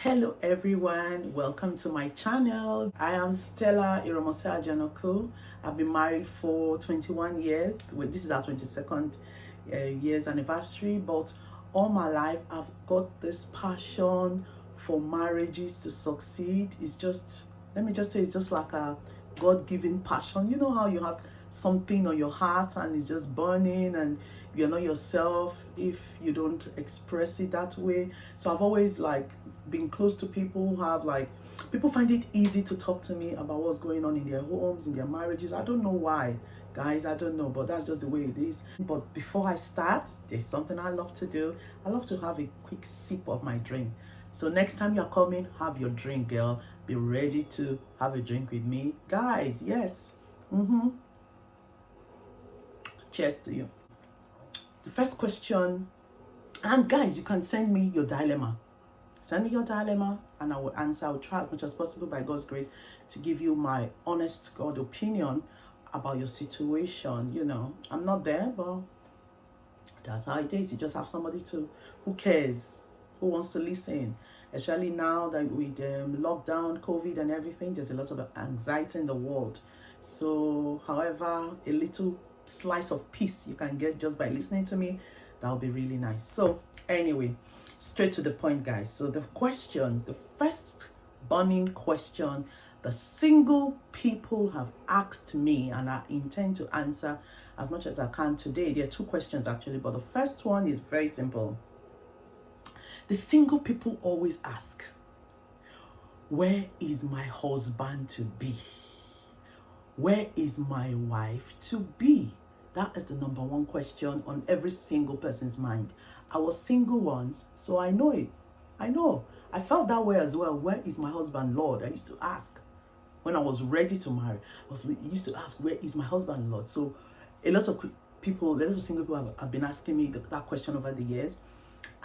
Hello everyone, welcome to my channel. I am Stella Janoku. I've been married for 21 years. Well, this is our 22nd year's anniversary, but all my life I've got this passion for marriages to succeed. It's just, let me just say, it's just like a God-given passion. You know how you have something on your heart and it's just burning and you're not yourself if you don't express it that way. So I've always been close to people who have people find it easy to talk to me about what's going on in their homes, in their marriages. I don't know why, guys, I don't know, but that's just the way it is. But before I start, there's something I love to do. I love to have a quick sip of my drink. So next time you're coming, have your drink, girl. Be ready to have a drink with me, guys. Yes. Cheers to you. The first question, and guys, you can send me your dilemma. Send me your dilemma and I will answer. I will try as much as possible by God's grace to give you my honest God opinion about your situation. You know, I'm not there, but that's how it is. You just have somebody who cares, who wants to listen. Especially now that with lockdown, COVID and everything, there's a lot of anxiety in the world. So, however, a little slice of peace you can get just by listening to me, that'll be really nice. So anyway, straight to the point, guys. So the questions, the first burning question the single people have asked me, and I intend to answer as much as I can today. There are two questions actually, but the first one is very simple. The single people always ask, where is my husband to be? Where is my wife to be? That is the number one question on every single person's mind. I was single once, so I know it. I know. I felt that way as well. Where is my husband, Lord? I used to ask when I was ready to marry. I used to ask, where is my husband, Lord? So a lot of people, a lot of single people have been asking me that question over the years.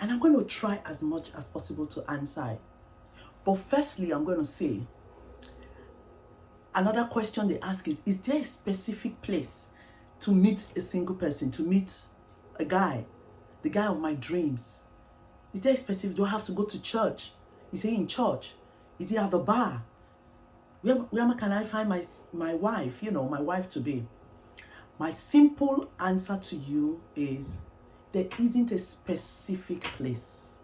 And I'm going to try as much as possible to answer it. But firstly, I'm going to say, another question they ask is there a specific place to meet a single person, to meet a guy, the guy of my dreams? Is there a specific, do I have to go to church? Is he in church? Is he at the bar? Where can I find my wife, my wife to be? My simple answer to you is there isn't a specific place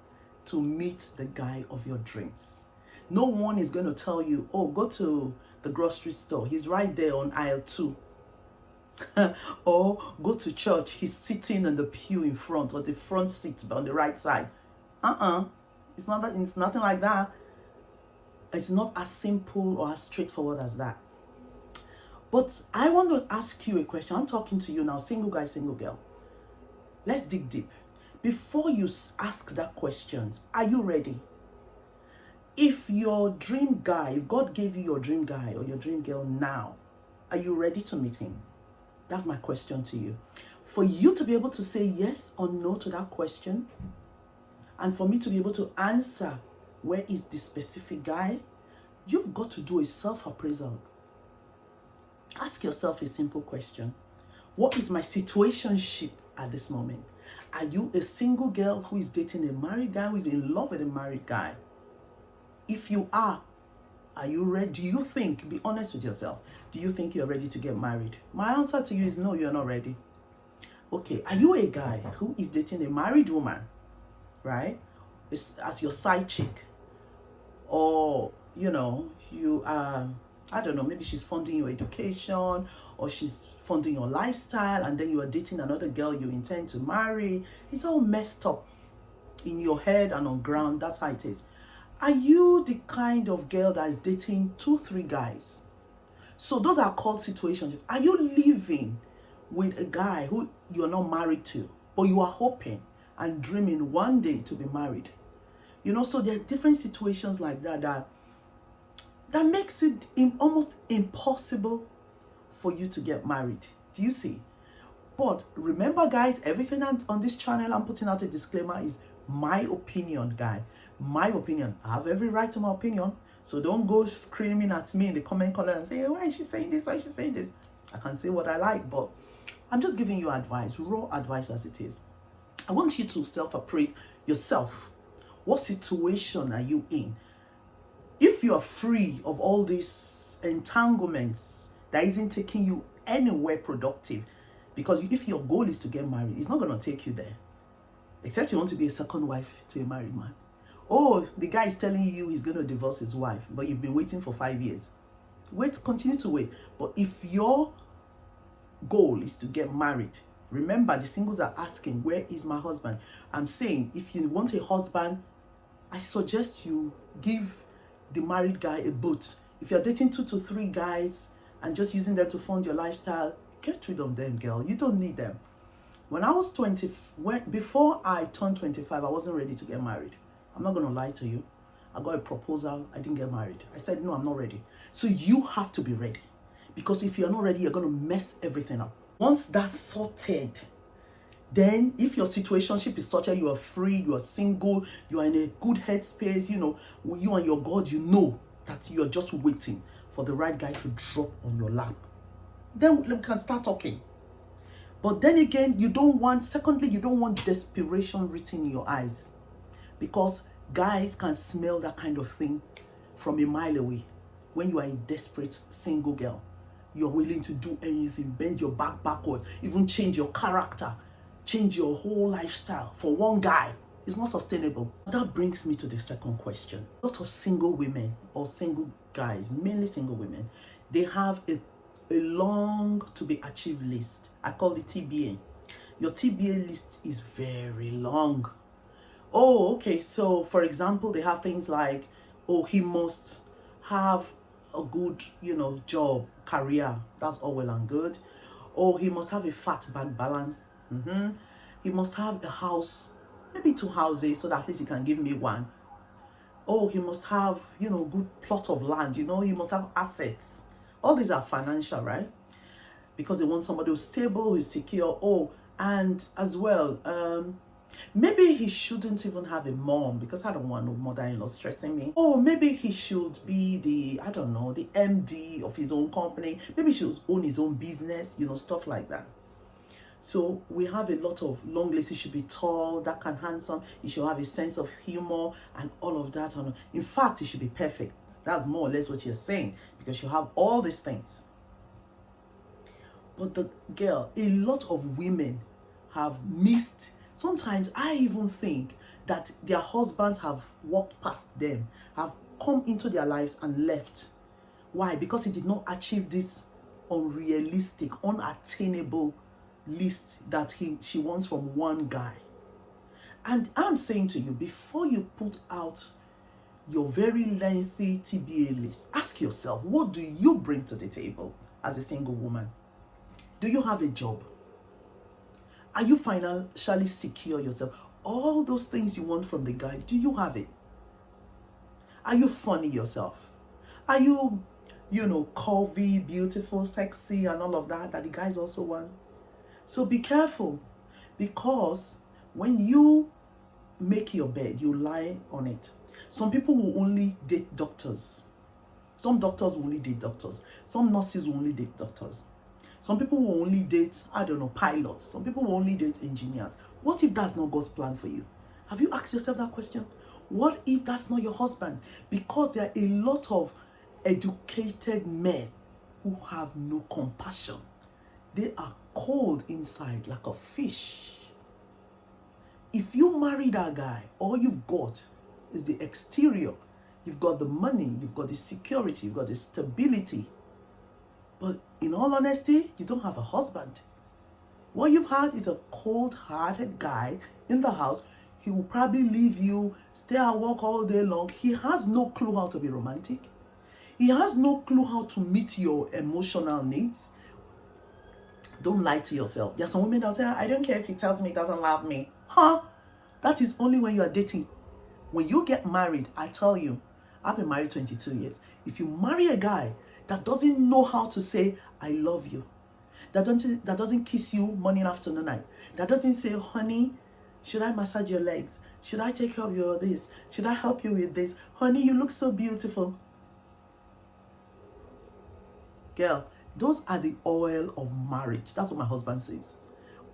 to meet the guy of your dreams. No one is going to tell you, oh, go to the grocery store. He's right there on aisle 2. Or go to church. He's sitting on the pew in front, or the front seat on the right side. It's not that. It's nothing like that. It's not as simple or as straightforward as that. But I want to ask you a question. I'm talking to you now, single guy, single girl. Let's dig deep. Before you ask that question, are you ready? If your dream guy, if God gave you your dream guy or your dream girl now, are you ready to meet him? That's my question to you. For you to be able to say yes or no to that question, and for me to be able to answer where is the specific guy, you've got to do a self-appraisal. Ask yourself a simple question. What is my situationship at this moment? Are you a single girl who is dating a married guy, who is in love with a married guy? If you are you ready? Do you think, be honest with yourself, do you think you're ready to get married? My answer to you is no, you're not ready. Okay, are you a guy who is dating a married woman, right? As your side chick? Or, you are, I don't know, maybe she's funding your education, or she's funding your lifestyle, and then you are dating another girl you intend to marry. It's all messed up in your head and on ground. That's how it is. Are you the kind of girl that is dating 2-3 guys? So those are called situations. Are you living with a guy who you're not married to, but you are hoping and dreaming one day to be married? So there are different situations like that makes it almost impossible for you to get married. Do you see? But remember, guys, everything on this channel, I'm putting out a disclaimer, is my opinion, guy. My opinion. I have every right to my opinion. So don't go screaming at me in the comment corner and say, why is she saying this? Why is she saying this? I can say what I like, but I'm just giving you advice, raw advice as it is. I want you to self-appraise yourself. What situation are you in? If you are free of all these entanglements that isn't taking you anywhere productive, because if your goal is to get married, it's not going to take you there. Except you want to be a second wife to a married man. Oh, the guy is telling you he's going to divorce his wife, but you've been waiting for 5 years. Wait, continue to wait. But if your goal is to get married, remember the singles are asking, where is my husband? I'm saying, if you want a husband, I suggest you give the married guy a boot. If you're dating 2 to 3 guys and just using them to fund your lifestyle, get rid of them, girl. You don't need them. When I was 20, before I turned 25, I wasn't ready to get married. I'm not going to lie to you. I got a proposal. I didn't get married. I said, no, I'm not ready. So you have to be ready. Because if you're not ready, you're going to mess everything up. Once that's sorted, then if your situationship is sorted, you are free, you are single, you are in a good headspace, you know, you and your God, you know that you're just waiting for the right guy to drop on your lap. Then we can start talking. But then again, you don't want desperation written in your eyes. Because guys can smell that kind of thing from a mile away. When you are a desperate single girl, you're willing to do anything, bend your back backward, even change your character, change your whole lifestyle for one guy. It's not sustainable. That brings me to the second question. A lot of single women or single guys, mainly single women, they have a long to be achieved list. I call it TBA. Your TBA list is very long. Oh, okay. So, for example, they have things like, oh, he must have a good, job, career. That's all well and good. Oh, he must have a fat bank balance. He must have a house, maybe 2 houses, so that at least he can give me one. Oh, he must have, good plot of land. He must have assets. All these are financial, right? Because they want somebody who's stable, who's secure. Oh, and as well, maybe he shouldn't even have a mom, because I don't want no mother-in-law stressing me. Oh, maybe he should be the MD of his own company. Maybe he should own his own business, stuff like that. So we have a lot of long lists. He should be tall, dark and handsome. He should have a sense of humor and all of that. In fact, he should be perfect. That's more or less what you're saying, because you have all these things. But a lot of women have missed. Sometimes I even think that their husbands have walked past them, have come into their lives and left. Why? Because he did not achieve this unrealistic, unattainable list that she wants from one guy. And I'm saying to you, before you put out your very lengthy TBA list, ask yourself, what do you bring to the table as a single woman? Do you have a job? Are you financially secure yourself? All those things you want from the guy, do you have it? Are you funny yourself? Are you, curvy, beautiful, sexy, and all of that the guys also want? So be careful, because when you make your bed, you lie on it. Some people will only date doctors. Some doctors will only date doctors. Some nurses will only date doctors. Some people will only date, pilots. Some people will only date engineers. What if that's not God's plan for you? Have you asked yourself that question? What if that's not your husband? Because there are a lot of educated men who have no compassion. They are cold inside like a fish. If you marry that guy, all you've got is the exterior. You've got the money, you've got the security, you've got the stability. But in all honesty, you don't have a husband. What you've had is a cold-hearted guy in the house. He will probably leave you, stay at work all day long. He has no clue how to be romantic. He has no clue how to meet your emotional needs. Don't lie to yourself. There are some women that say, I don't care if he tells me he doesn't love me. That is only when you are dating. When you get married, I tell you, I've been married 22 years. If you marry a guy that doesn't know how to say, I love you, that doesn't kiss you morning, afternoon, night, that doesn't say, honey, should I massage your legs? Should I take care of your this? Should I help you with this? Honey, you look so beautiful. Girl, those are the oil of marriage. That's what my husband says.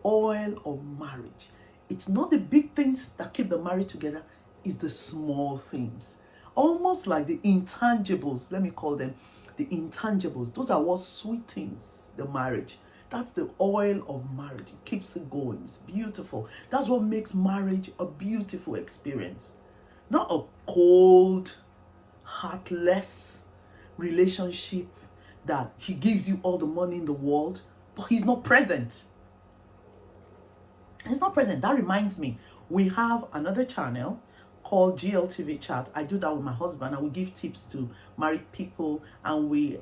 Oil of marriage. It's not the big things that keep the marriage together. is the small things. Almost like the intangibles, let me call them the intangibles. Those are what sweetens the marriage. That's the oil of marriage. It keeps it going. It's beautiful. That's what makes marriage a beautiful experience. Not a cold, heartless relationship that he gives you all the money in the world, but he's not present. He's not present. That reminds me, we have another channel called GLTV Chat. I do that with my husband, and we give tips to married people, and we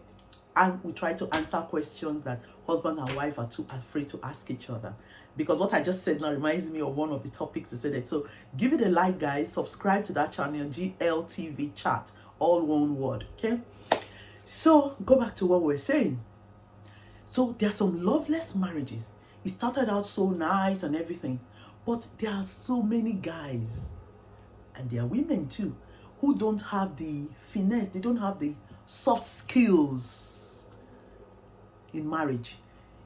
try to answer questions that husband and wife are too afraid to ask each other. Because what I just said now reminds me of one of the topics I said. So give it a like, guys. Subscribe to that channel, GLTV Chat, all one word. Okay. So go back to what we're saying. So there are some loveless marriages. It started out so nice and everything, but there are so many guys, and there are women too, who don't have the finesse. They don't have the soft skills in marriage.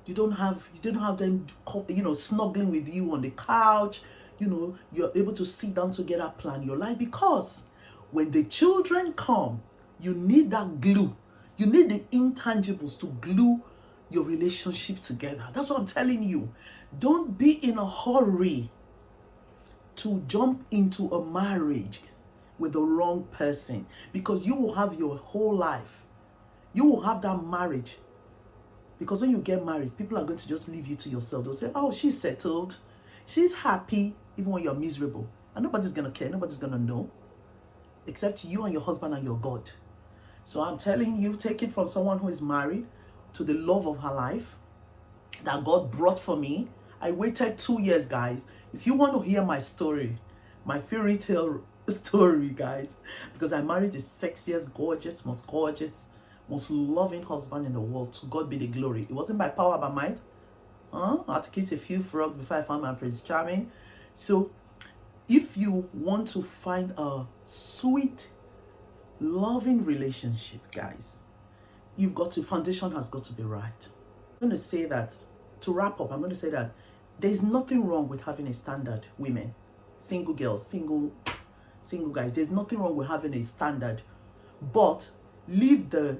You don't have them, snuggling with you on the couch. You're able to sit down together, plan your life, because when the children come, you need that glue. You need the intangibles to glue your relationship together. That's what I'm telling you. Don't be in a hurry to jump into a marriage with the wrong person, because you will have your whole life. You will have that marriage. Because when you get married, people are going to just leave you to yourself. They'll say, oh, she's settled. She's happy, even when you're miserable. And nobody's going to care. Nobody's going to know. Except you and your husband and your God. So I'm telling you, take it from someone who is married to the love of her life that God brought for me. I waited 2 years, guys. If you want to hear my story, my fairy tale story, guys, because I married the sexiest, gorgeous, most loving husband in the world. To God be the glory. It wasn't by power, by might. I had to kiss a few frogs before I found my Prince Charming. So if you want to find a sweet, loving relationship, guys, foundation has got to be right. I'm going to say that, to wrap up, I'm going to say that there's nothing wrong with having a standard, women, single girls, single guys. There's nothing wrong with having a standard, but leave the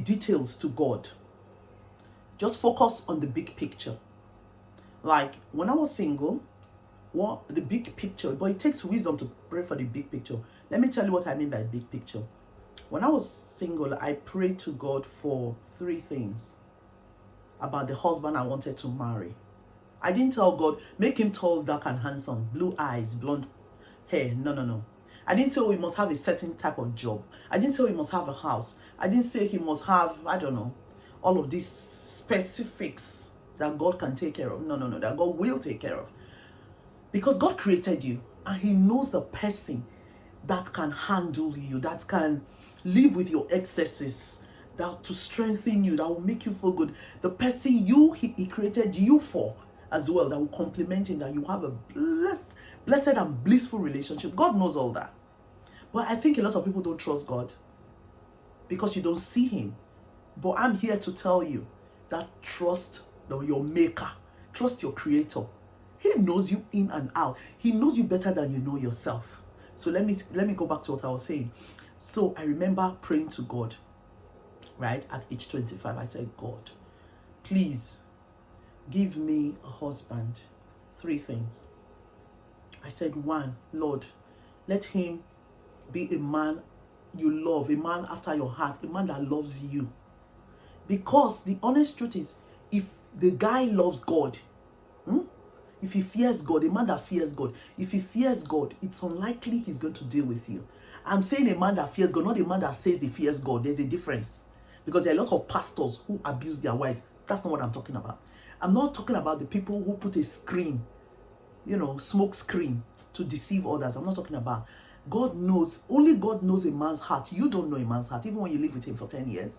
details to God. Just focus on the big picture. Like when I was single, the big picture, but it takes wisdom to pray for the big picture. Let me tell you what I mean by big picture. When I was single, I prayed to God for 3 things about the husband I wanted to marry. I didn't tell God, make him tall, dark, and handsome, blue eyes, blonde hair. No. I didn't say, oh, he must have a certain type of job. I didn't say he must have a house. I didn't say he must have, I don't know, all of these specifics that God can take care of. No, that God will take care of. Because God created you, and he knows the person that can handle you, that can live with your excesses, that to strengthen you, that will make you feel good. The person he created you for as well, that will complement him, that you have a blessed and blissful relationship. God knows all that. But I think a lot of people don't trust God because you don't see him. But I'm here to tell you that trust your maker, trust your creator. He knows you in and out. He knows you better than you know yourself. So let me go back to what I was saying. So I remember praying to God, right, at age 25. I said, God, please give me a husband. 3 things. I said, 1, Lord, let him be a man you love, a man after your heart, a man that loves you. Because the honest truth is, if the guy loves God, if he fears God, a man that fears God, if he fears God, it's unlikely he's going to deal with you. I'm saying a man that fears God, not a man that says he fears God. There's a difference. Because there are a lot of pastors who abuse their wives. That's not what I'm talking about. I'm not talking about the people who put a screen, smoke screen to deceive others. I'm not talking about. God knows, only God knows a man's heart. You don't know a man's heart, even when you live with him for 10 years.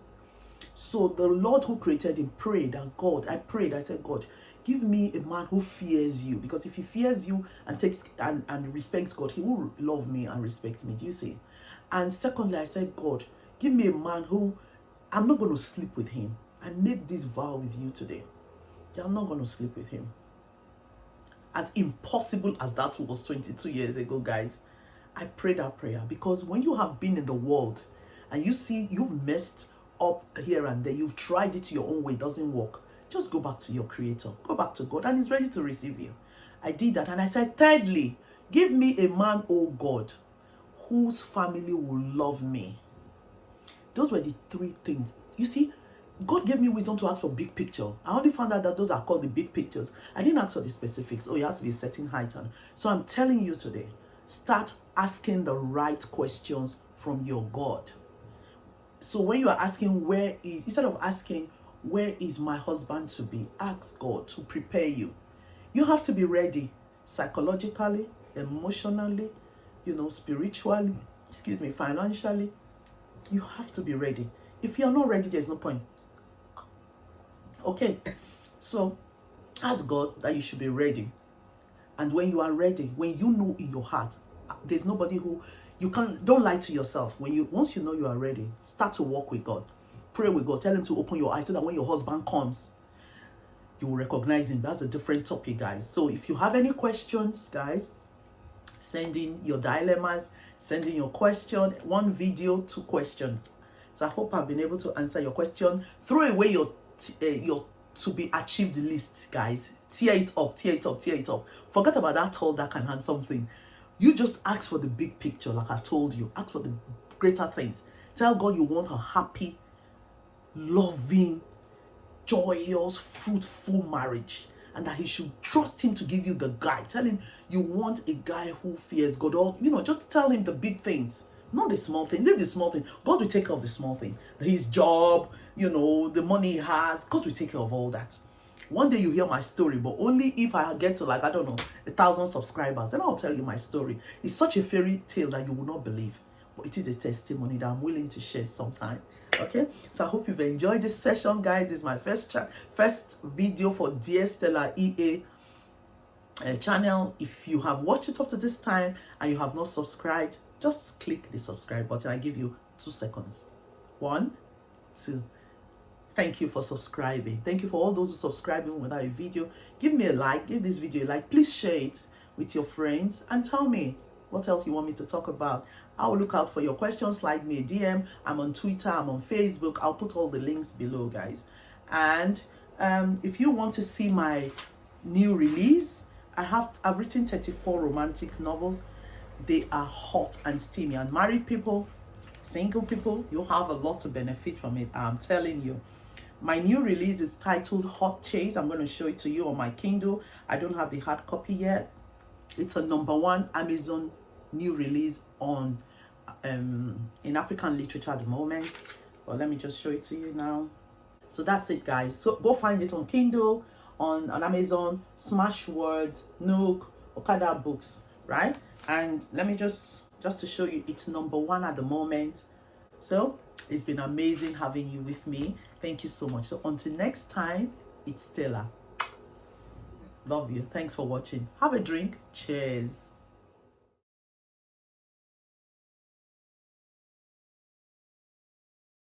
So the Lord who created him prayed, and God, I said, God, give me a man who fears you. Because if he fears you and takes and respects God, he will love me and respect me. Do you see? And secondly, I said, God, give me a man who, I'm not going to sleep with him. I made this vow with you today. I'm not going to sleep with him. As impossible as that was 22 years ago, guys, I pray that prayer, because when you have been in the world and you see you've messed up here and there, you've tried it your own way, it doesn't work, just go back to your creator, go back to God, and he's ready to receive you. I did that. And I said, thirdly, give me a man, oh God, whose family will love me. Those were the three things. You see, God gave me wisdom to ask for big picture. I only found out that those are called the big pictures. I didn't ask for the specifics. Oh, it has to be a certain height. And so I'm telling you today, start asking the right questions from your God. So when you are asking instead of asking, where is my husband to be? Ask God to prepare you. You have to be ready psychologically, emotionally, spiritually, financially. You have to be ready. If you're not ready, there's no point. Okay, so ask God that you should be ready. And when you are ready, when you know in your heart, there's nobody who don't lie to yourself. Once you know you are ready, start to walk with God. Pray with God. Tell him to open your eyes so that when your husband comes, you will recognize him. That's a different topic, guys. So if you have any questions, guys, send in your dilemmas, send in your question. 1 video, 2 questions. So I hope I've been able to answer your question. Throw away your to be achieved list, guys. Tear it up, tear it up, tear it up. Forget about that tall, dark, and handsome thing. You just ask for the big picture, like I told you. Ask for the greater things. Tell God you want a happy, loving, joyous, fruitful marriage, and that he should trust him to give you the guy. Tell him you want a guy who fears God. Or, just tell him the big things, not the small thing. Leave the small thing. God will take care of the small thing. His job, the money he has. God will take care of all that. One day you hear my story, but only if I get to 1,000 subscribers, then I'll tell you my story. It's such a fairy tale that you will not believe, but it is a testimony that I'm willing to share sometime. Okay, so I hope you've enjoyed this session, guys. This is my first video for Dear Stella EA channel. If you have watched it up to this time and you have not subscribed, just click the subscribe button. I give you 2 seconds. 1, 2. Thank you for subscribing. Thank you for all those who subscribe without a video. Give me a like. Give this video a like. Please share it with your friends and tell me what else you want me to talk about. I'll look out for your questions. Slide me a DM. I'm on Twitter. I'm on Facebook. I'll put all the links below, guys. And if you want to see my new release, I've written 34 romantic novels. They are hot and steamy. And married people, single people, you'll have a lot to benefit from it. I'm telling you. My new release is titled Hot Chase. I'm going to show it to you on my Kindle. I don't have the hard copy yet. It's a #1 Amazon new release on in African literature at the moment. But let me just show it to you now. So that's it, guys. So go find it on Kindle, on Amazon, Smashwords, Nook, Okada Books, right? And let me just to show you, it's #1 at the moment. So it's been amazing having you with me. Thank you so much. So until next time, it's Stella. Love you. Thanks for watching. Have a drink. Cheers.